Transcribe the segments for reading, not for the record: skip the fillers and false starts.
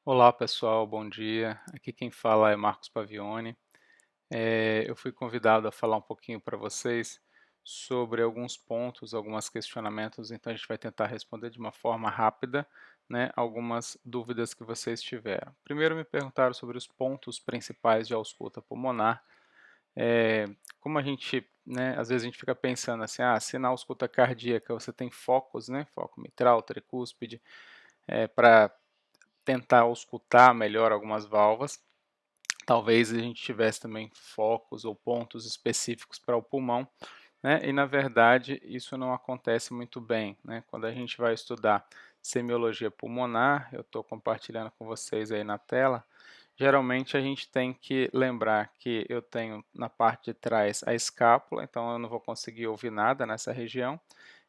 Olá pessoal, bom dia. Aqui quem fala é Marcos Pavione. Eu fui convidado a falar um pouquinho para vocês sobre alguns pontos, alguns questionamentos, então a gente vai tentar responder de uma forma rápida, né, algumas dúvidas que vocês tiveram. Primeiro me perguntaram sobre os pontos principais de ausculta pulmonar. É, Como a gente, né, às vezes a gente fica pensando assim, se na ausculta cardíaca você tem focos, né, foco mitral, tricúspide, para tentar auscultar melhor algumas válvulas. Talvez a gente tivesse também focos ou pontos específicos para o pulmão, né? E na verdade isso não acontece muito bem, né? Quando a gente vai estudar semiologia pulmonar, eu estou compartilhando com vocês aí na tela. Geralmente a gente tem que lembrar que eu tenho na parte de trás a escápula, então eu não vou conseguir ouvir nada nessa região.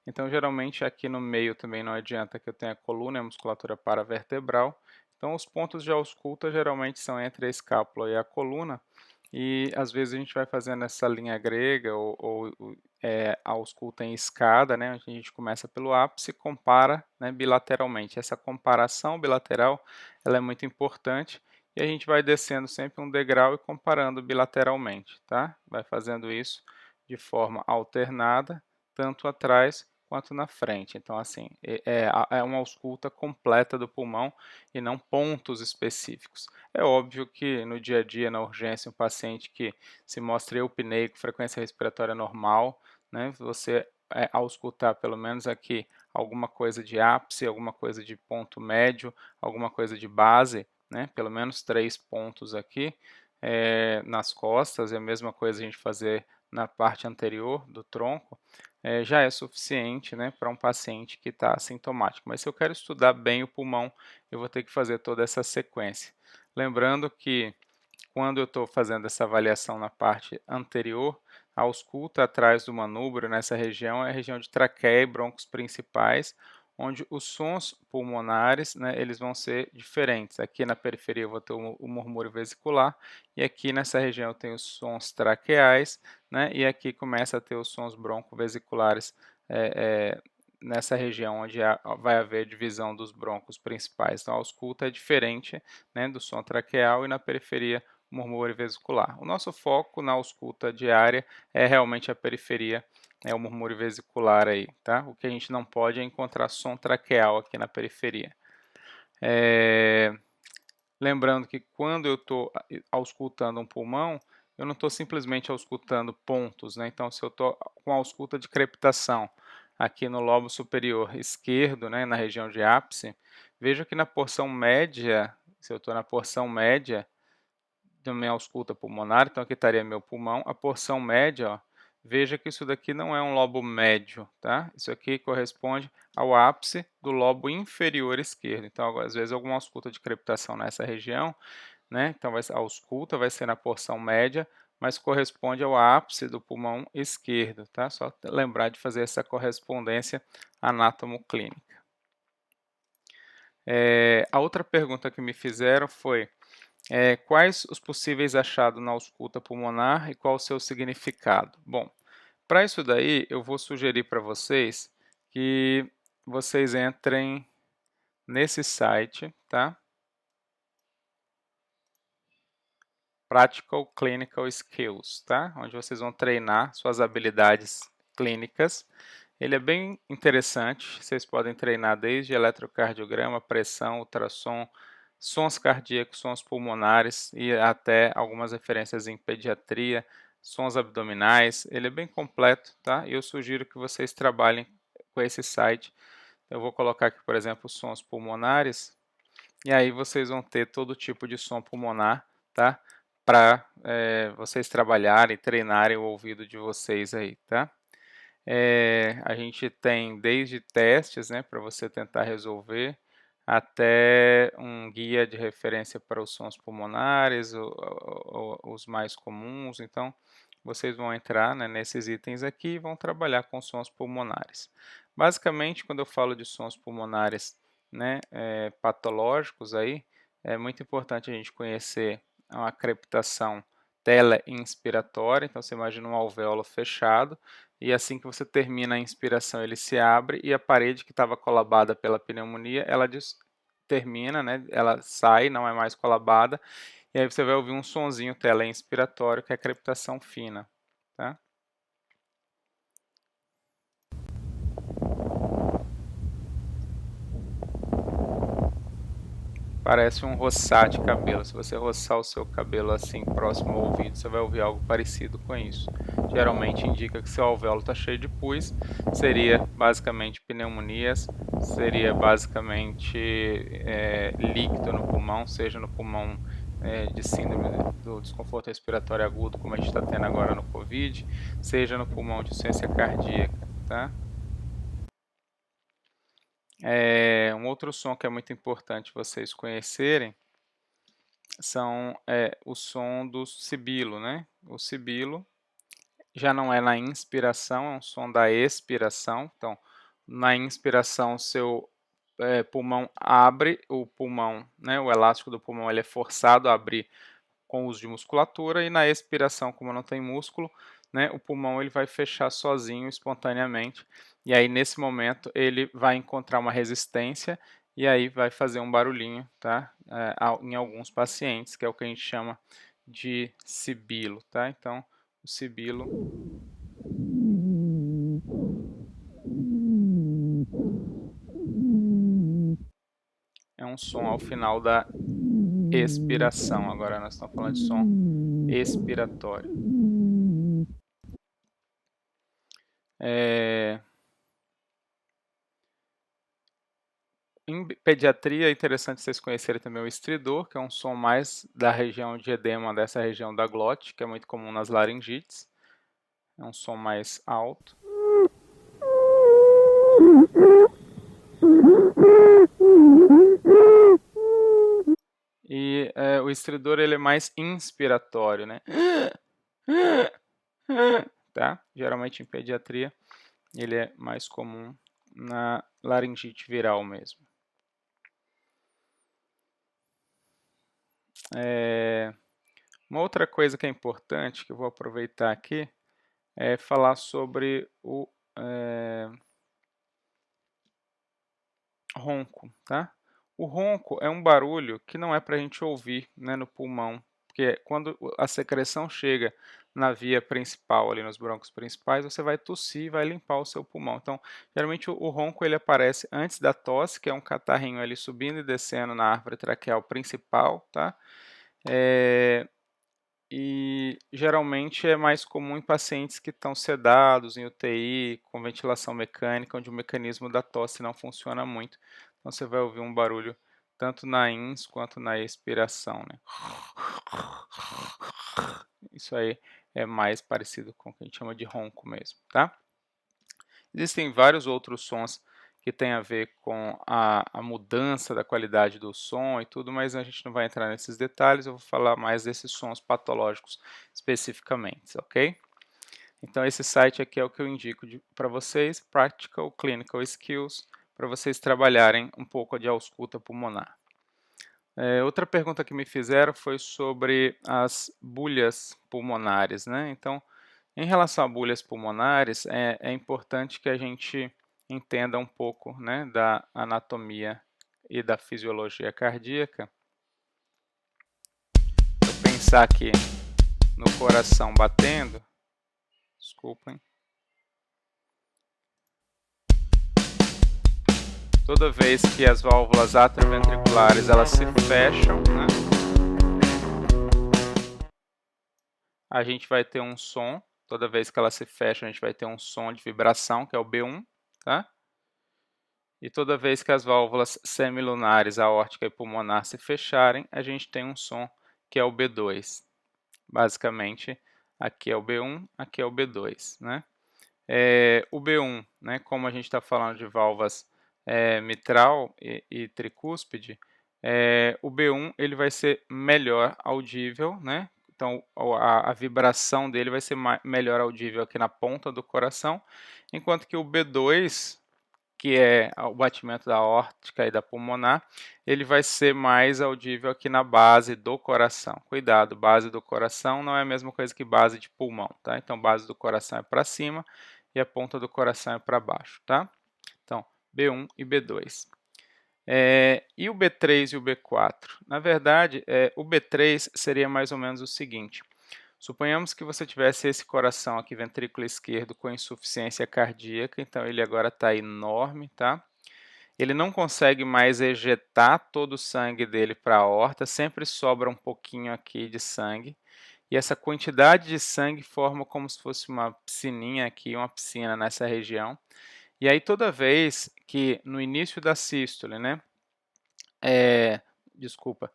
Então, geralmente aqui no meio também não adianta que eu tenha a coluna e a musculatura paravertebral. Então, os pontos de ausculta geralmente são entre a escápula e a coluna, e às vezes a gente vai fazendo essa linha grega ou a ausculta em escada, né, onde a gente começa pelo ápice e compara, né, bilateralmente. Essa comparação bilateral ela é muito importante e a gente vai descendo sempre um degrau e comparando bilateralmente, tá? Vai fazendo isso de forma alternada, tanto atrás quanto na frente. Então, assim, é uma ausculta completa do pulmão e não pontos específicos. É óbvio que no dia a dia, na urgência, um paciente que se mostra eupneico, frequência respiratória normal, né, você auscultar pelo menos aqui alguma coisa de ápice, alguma coisa de ponto médio, alguma coisa de base, né, pelo menos 3 pontos aqui nas costas, é a mesma coisa a gente fazer na parte anterior do tronco, já é suficiente, né, para um paciente que está assintomático. Mas se eu quero estudar bem o pulmão, eu vou ter que fazer toda essa sequência. Lembrando que quando eu estou fazendo essa avaliação na parte anterior, a ausculta atrás do manúbrio, nessa região, é a região de traqueia e broncos principais, onde os sons pulmonares, né, eles vão ser diferentes. Aqui na periferia eu vou ter o murmúrio vesicular, e aqui nessa região eu tenho os sons traqueais, né, e aqui começa a ter os sons broncovesiculares nessa região onde vai haver divisão dos broncos principais. Então a ausculta é diferente, né, do som traqueal, e na periferia murmúrio vesicular. O nosso foco na ausculta diária é realmente a periferia, o murmúrio vesicular aí, tá? O que a gente não pode é encontrar som traqueal aqui na periferia. Lembrando que quando eu estou auscultando um pulmão, eu não estou simplesmente auscultando pontos, né? Então, se eu estou com a ausculta de crepitação aqui no lobo superior esquerdo, né, na região de ápice, veja que na porção média, se eu estou na porção média, também ausculta pulmonar, então aqui estaria meu pulmão. A porção média, ó, veja que isso daqui não é um lobo médio, tá? Isso aqui corresponde ao ápice do lobo inferior esquerdo. Então, às vezes, alguma ausculta de crepitação nessa região, né? Então, a ausculta vai ser na porção média, mas corresponde ao ápice do pulmão esquerdo, tá? Só lembrar de fazer essa correspondência anatomoclínica. A outra pergunta que me fizeram foi: quais os possíveis achados na ausculta pulmonar e qual o seu significado? Bom, para isso daí, eu vou sugerir para vocês que vocês entrem nesse site, tá? Practical Clinical Skills, tá? Onde vocês vão treinar suas habilidades clínicas. Ele é bem interessante, vocês podem treinar desde eletrocardiograma, pressão, ultrassom, sons cardíacos, sons pulmonares e até algumas referências em pediatria, sons abdominais. Ele é bem completo, tá? E eu sugiro que vocês trabalhem com esse site. Eu vou colocar aqui, por exemplo, sons pulmonares, e aí vocês vão ter todo tipo de som pulmonar, tá? Para vocês trabalharem, treinarem o ouvido de vocês aí, tá? A gente tem desde testes, né, para você tentar resolver, até um guia de referência para os sons pulmonares, os mais comuns. Então, vocês vão entrar, né, nesses itens aqui e vão trabalhar com sons pulmonares. Basicamente, quando eu falo de sons pulmonares, né, patológicos aí, é muito importante a gente conhecer a crepitação teleinspiratória. Então, você imagina um alvéolo fechado, e assim que você termina a inspiração, ele se abre e a parede que estava colabada pela pneumonia, ela termina, né? Ela sai, não é mais colabada, e aí você vai ouvir um sonzinho teleinspiratório, que é a crepitação fina, tá? Parece um roçar de cabelo. Se você roçar o seu cabelo assim próximo ao ouvido, você vai ouvir algo parecido com isso. Geralmente indica que seu alvéolo está cheio de pus, seria basicamente pneumonias, seria basicamente líquido no pulmão, seja no pulmão de síndrome do desconforto respiratório agudo, como a gente está tendo agora no Covid, seja no pulmão de insuficiência cardíaca, tá? Um outro som que é muito importante vocês conhecerem são o som do sibilo, né? O sibilo já não é na inspiração, é um som da expiração. Então, na inspiração, seu pulmão abre, o pulmão, né, o elástico do pulmão ele é forçado a abrir com o uso de musculatura, e na expiração, como não tem músculo, né, o pulmão ele vai fechar sozinho, espontaneamente, e aí nesse momento ele vai encontrar uma resistência e aí vai fazer um barulhinho, tá? Em alguns pacientes, que é o que a gente chama de sibilo, tá? Então, o sibilo é um som ao final da expiração. Agora nós estamos falando de som expiratório. Em pediatria é interessante vocês conhecerem também o estridor, que é um som mais da região de edema, dessa região da glote, que é muito comum nas laringites. É um som mais alto. E o estridor ele é mais inspiratório, né? Tá? Geralmente em pediatria ele é mais comum na laringite viral mesmo. Uma outra coisa que é importante, que eu vou aproveitar aqui, é falar sobre o ronco, tá? O ronco é um barulho que não é para a gente ouvir, né, no pulmão, porque quando a secreção chega na via principal, ali nos brônquios principais, você vai tossir e vai limpar o seu pulmão. Então, geralmente o ronco ele aparece antes da tosse, que é um catarrinho ali subindo e descendo na árvore traqueal principal, tá? E geralmente é mais comum em pacientes que estão sedados, em UTI, com ventilação mecânica, onde o mecanismo da tosse não funciona muito. Então você vai ouvir um barulho tanto na ins quanto na expiração, né? Isso aí é mais parecido com o que a gente chama de ronco mesmo, tá? Existem vários outros sons que têm a ver com a mudança da qualidade do som e tudo, mas a gente não vai entrar nesses detalhes, eu vou falar mais desses sons patológicos especificamente, ok? Então esse site aqui é o que eu indico para vocês, Practical Clinical Skills, para vocês trabalharem um pouco de ausculta pulmonar. Outra pergunta que me fizeram foi sobre as bolhas pulmonares, né? Então, em relação a bolhas pulmonares, é importante que a gente entenda um pouco, né, da anatomia e da fisiologia cardíaca. Se eu pensar aqui no coração batendo, desculpem. Toda vez que as válvulas atrioventriculares elas se fecham, né, a gente vai ter um som. Toda vez que ela se fecha, a gente vai ter um som de vibração, que é o B1, tá? E toda vez que as válvulas semilunares, aórtica e pulmonar se fecharem, a gente tem um som que é o B2. Basicamente, aqui é o B1, aqui é o B2, né? O B1, né, como a gente está falando de válvulas mitral e tricúspide, o B1 ele vai ser melhor audível, né? Então a vibração dele vai ser melhor audível aqui na ponta do coração, enquanto que o B2, que é o batimento da aórtica e da pulmonar, ele vai ser mais audível aqui na base do coração. Cuidado, base do coração não é a mesma coisa que base de pulmão, tá? Então base do coração é para cima e a ponta do coração é para baixo, tá? Então B1 e B2. E o B3 e o B4? Na verdade, o B3 seria mais ou menos o seguinte. Suponhamos que você tivesse esse coração aqui, ventrículo esquerdo, com insuficiência cardíaca, então ele agora está enorme, tá? Ele não consegue mais ejetar todo o sangue dele para a aorta, sempre sobra um pouquinho aqui de sangue. E essa quantidade de sangue forma como se fosse uma piscininha aqui, uma piscina nessa região. E aí toda vez que no início da sístole, né, desculpa,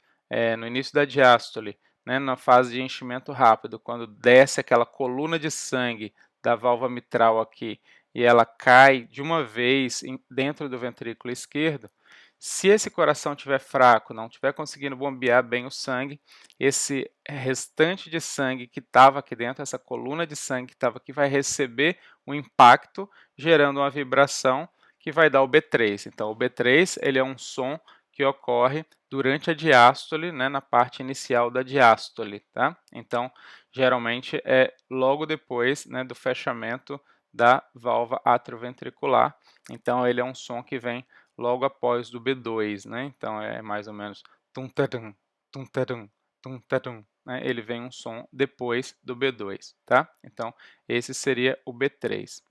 no início da diástole, né, na fase de enchimento rápido, quando desce aquela coluna de sangue da válvula mitral aqui e ela cai de uma vez dentro do ventrículo esquerdo, se esse coração estiver fraco, não estiver conseguindo bombear bem o sangue, esse restante de sangue que estava aqui dentro, essa coluna de sangue que estava aqui, vai receber um impacto, gerando uma vibração que vai dar o B3. Então, o B3 ele é um som que ocorre durante a diástole, né, na parte inicial da diástole, tá? Então, geralmente é logo depois, né, do fechamento da válvula atrioventricular. Então, ele é um som que vem logo após do B2, né? Então, é mais ou menos tum-tadum, tum-tadum, tum-tadum, né? Ele vem um som depois do B2, tá? Então, esse seria o B3.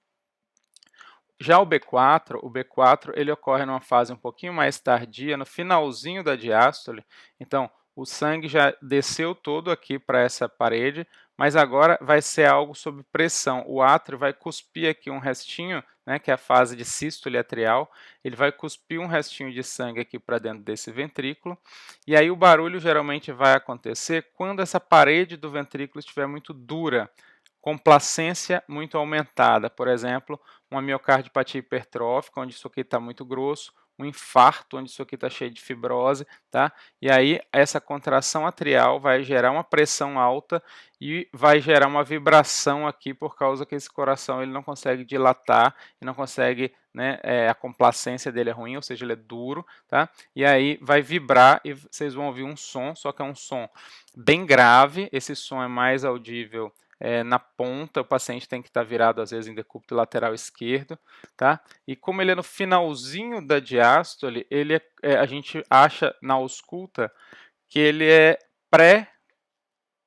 Já o B4 ele ocorre numa fase um pouquinho mais tardia, no finalzinho da diástole. Então, o sangue já desceu todo aqui para essa parede, mas agora vai ser algo sob pressão. O átrio vai cuspir aqui um restinho, né, que é a fase de sístole atrial. Ele vai cuspir um restinho de sangue aqui para dentro desse ventrículo. E aí o barulho geralmente vai acontecer quando essa parede do ventrículo estiver muito dura, complacência muito aumentada, por exemplo, uma miocardiopatia hipertrófica, onde isso aqui está muito grosso, um infarto, onde isso aqui está cheio de fibrose, tá? E aí essa contração atrial vai gerar uma pressão alta e vai gerar uma vibração aqui por causa que esse coração ele não consegue dilatar e não consegue, né, a complacência dele é ruim, ou seja, ele é duro, tá? E aí vai vibrar e vocês vão ouvir um som, só que é um som bem grave, esse som é mais audível na ponta, o paciente tem que estar virado às vezes em decúbito lateral esquerdo, tá? E como ele é no finalzinho da diástole, a gente acha na ausculta que ele é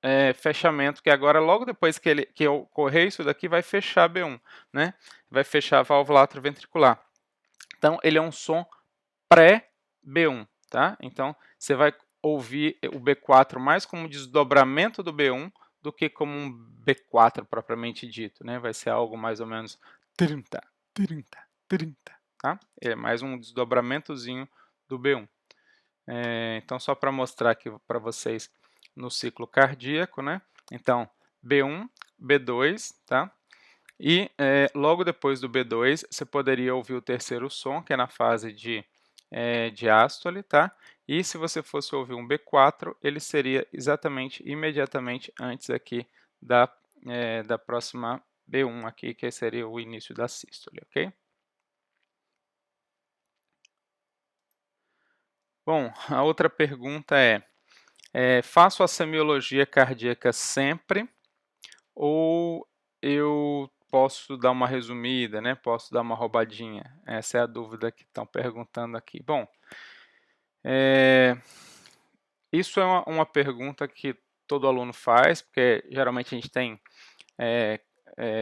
pré-fechamento, que agora logo depois que ocorrer isso daqui vai fechar B1, né? Vai fechar a válvula atrioventricular. Então ele é um som pré-B1, tá? Então você vai ouvir o B4 mais como um desdobramento do B1 do que como um B4 propriamente dito, né? Vai ser algo mais ou menos 30, 30, 30, tá? É mais um desdobramentozinho do B1. Então, só para mostrar aqui para vocês no ciclo cardíaco, né? Então, B1, B2, tá? E logo depois do B2, você poderia ouvir o terceiro som, que é na fase de diástole, tá? E se você fosse ouvir um B4, ele seria exatamente, imediatamente antes aqui da próxima B1 aqui, que seria o início da sístole, ok? Bom, a outra pergunta faço a semiologia cardíaca sempre ou eu posso dar uma resumida, né? Posso dar uma roubadinha? Essa é a dúvida que estão perguntando aqui. Bom, isso é uma pergunta que todo aluno faz, porque geralmente a gente tem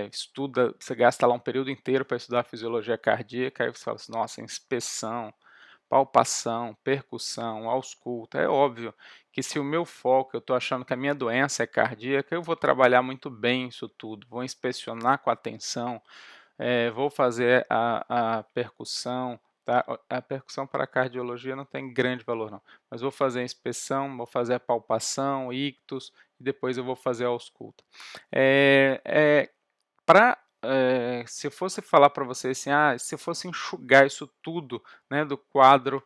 estuda, você gasta lá um período inteiro para estudar fisiologia cardíaca, aí você fala assim, nossa, inspeção, palpação, percussão, ausculta. É óbvio que se o meu foco, eu estou achando que a minha doença é cardíaca, eu vou trabalhar muito bem isso tudo, vou inspecionar com atenção, vou fazer a percussão, tá? A percussão para a cardiologia não tem grande valor não, mas vou fazer a inspeção, vou fazer a palpação, ictus, e depois eu vou fazer a ausculta. Se eu fosse falar para você assim, se eu fosse enxugar isso tudo, né, do quadro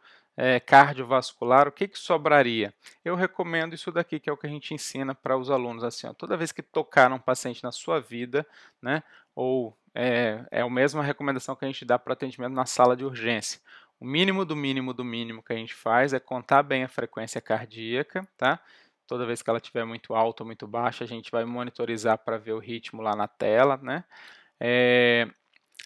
cardiovascular, o que sobraria? Eu recomendo isso daqui, que é o que a gente ensina para os alunos, assim, ó, toda vez que tocar um paciente na sua vida, né, ou é a mesma recomendação que a gente dá para atendimento na sala de urgência. O mínimo do mínimo do mínimo que a gente faz é contar bem a frequência cardíaca, tá? Toda vez que ela estiver muito alta ou muito baixa, a gente vai monitorizar para ver o ritmo lá na tela, né?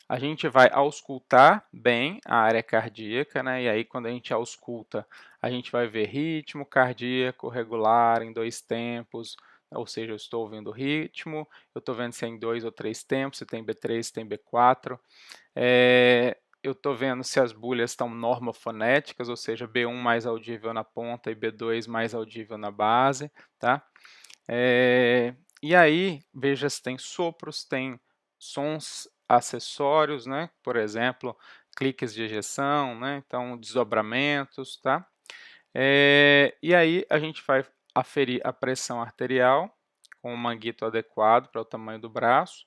A gente vai auscultar bem a área cardíaca, né? E aí, quando a gente ausculta, a gente vai ver ritmo cardíaco regular em 2 tempos, ou seja, eu estou ouvindo o ritmo, eu estou vendo se é em 2 ou 3 tempos, se tem B3, se tem B4. Eu estou vendo se as bulhas estão normofonéticas, ou seja, B1 mais audível na ponta e B2 mais audível na base, tá? E aí, veja se tem sopros, tem sons acessórios, né? Por exemplo, cliques de ejeção, né? Então, desdobramentos, tá? E aí, a gente vai aferir a pressão arterial com um manguito adequado para o tamanho do braço,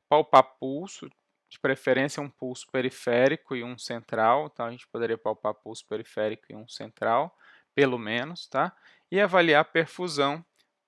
palpar pulso, de preferência um pulso periférico e um central, então a gente poderia palpar pulso periférico e um central, pelo menos, tá? E avaliar a perfusão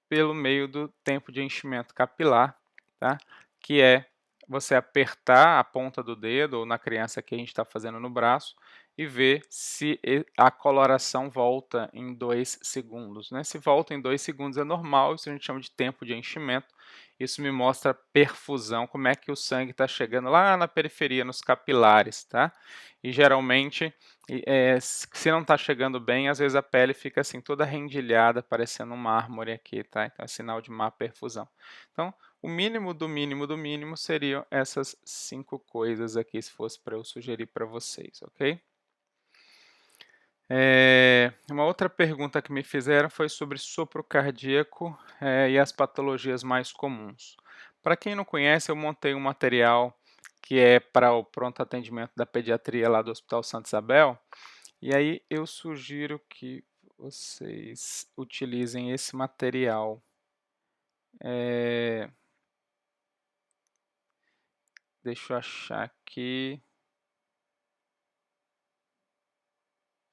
pelo meio do tempo de enchimento capilar, tá? Que é você apertar a ponta do dedo, ou na criança que a gente está fazendo no braço, e ver se a coloração volta em 2 segundos. Né? Se volta em 2 segundos é normal, isso a gente chama de tempo de enchimento. Isso me mostra perfusão, como é que o sangue está chegando lá na periferia, nos capilares. Tá? E geralmente, se não está chegando bem, às vezes a pele fica assim toda rendilhada, parecendo um mármore aqui, tá? Então é sinal de má perfusão. Então, o mínimo do mínimo do mínimo seriam essas 5 coisas aqui, se fosse para eu sugerir para vocês, ok? Uma outra pergunta que me fizeram foi sobre sopro cardíaco e as patologias mais comuns. Para quem não conhece, eu montei um material que é para o pronto atendimento da pediatria lá do Hospital Santa Isabel, e aí eu sugiro que vocês utilizem esse material. Deixa eu achar aqui.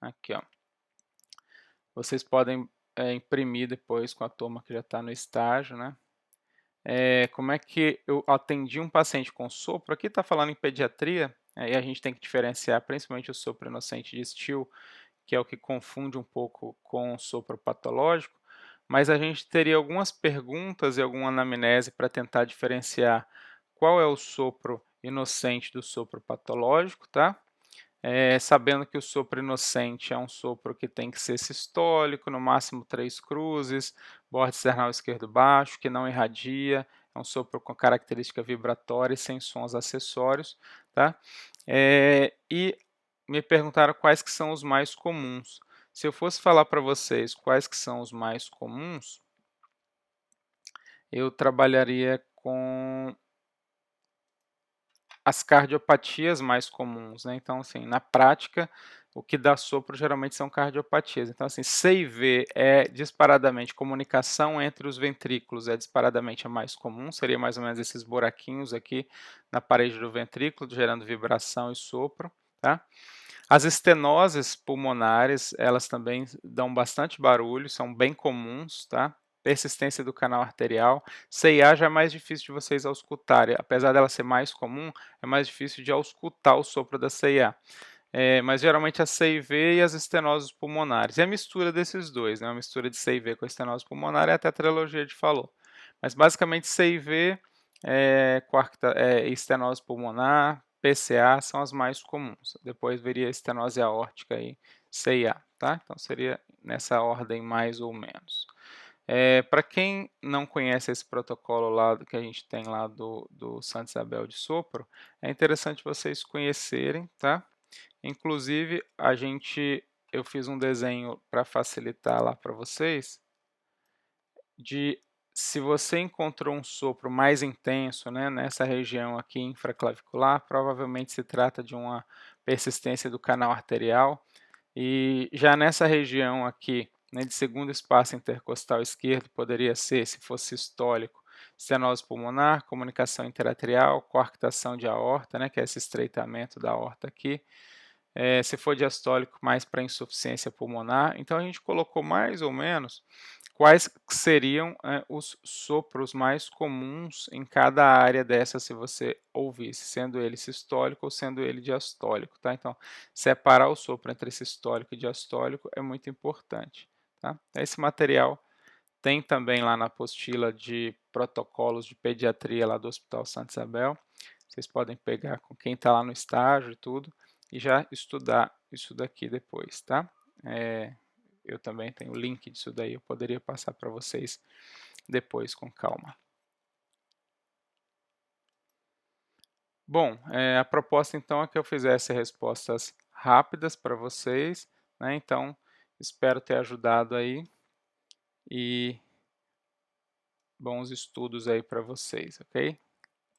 Aqui, ó. Vocês podem imprimir depois com a turma que já está no estágio, né? Como é que eu atendi um paciente com sopro? Aqui está falando em pediatria, e a gente tem que diferenciar principalmente o sopro inocente de Still, que é o que confunde um pouco com o sopro patológico, mas a gente teria algumas perguntas e alguma anamnese para tentar diferenciar qual é o sopro inocente do sopro patológico, tá? Sabendo que o sopro inocente é um sopro que tem que ser sistólico, no máximo 3 cruzes, borde external esquerdo baixo, que não irradia, é um sopro com característica vibratória e sem sons acessórios, tá? E me perguntaram quais que são os mais comuns. Se eu fosse falar para vocês quais que são os mais comuns, eu trabalharia com as cardiopatias mais comuns, né? Então, assim, na prática, o que dá sopro geralmente são cardiopatias. Então, assim, CIV é disparadamente comunicação entre os ventrículos, é disparadamente a mais comum, seria mais ou menos esses buraquinhos aqui na parede do ventrículo, gerando vibração e sopro, tá? As estenoses pulmonares, elas também dão bastante barulho, são bem comuns, tá? Persistência do canal arterial. CIA já é mais difícil de vocês auscultarem, apesar dela ser mais comum, é mais difícil de auscultar o sopro da CIA. Mas geralmente a CIV e as estenoses pulmonares. E a mistura desses dois, né? A mistura de CIV com a estenose pulmonar é a tetralogia de Fallot. Mas basicamente CIV, estenose pulmonar, PCA são as mais comuns. Depois veria estenose aórtica e CIA, tá? Então seria nessa ordem mais ou menos. Para quem não conhece esse protocolo lá que a gente tem lá do Santa Isabel de Sopro, é interessante vocês conhecerem, tá? Inclusive, eu fiz um desenho para facilitar lá para vocês, de se você encontrou um sopro mais intenso, né, nessa região aqui infraclavicular, provavelmente se trata de uma persistência do canal arterial, e já nessa região aqui, né, de segundo espaço intercostal esquerdo, poderia ser, se fosse sistólico, estenose pulmonar, comunicação interatrial, coarctação de aorta, né, que é esse estreitamento da aorta aqui, se for diastólico, mais para insuficiência pulmonar. Então, a gente colocou mais ou menos quais seriam os sopros mais comuns em cada área dessa, se você ouvisse, sendo ele sistólico ou sendo ele diastólico. Tá? Então, separar o sopro entre sistólico e diastólico é muito importante. Tá? Esse material tem também lá na apostila de protocolos de pediatria lá do Hospital Santa Isabel. vocês podem pegar com quem está lá no estágio e tudo, e já estudar isso daqui depois, tá? Eu também tenho o link disso daí, eu poderia passar para vocês depois com calma. Bom, a proposta então é que eu fizesse respostas rápidas para vocês, né? Então, espero ter ajudado aí e bons estudos aí para vocês, ok?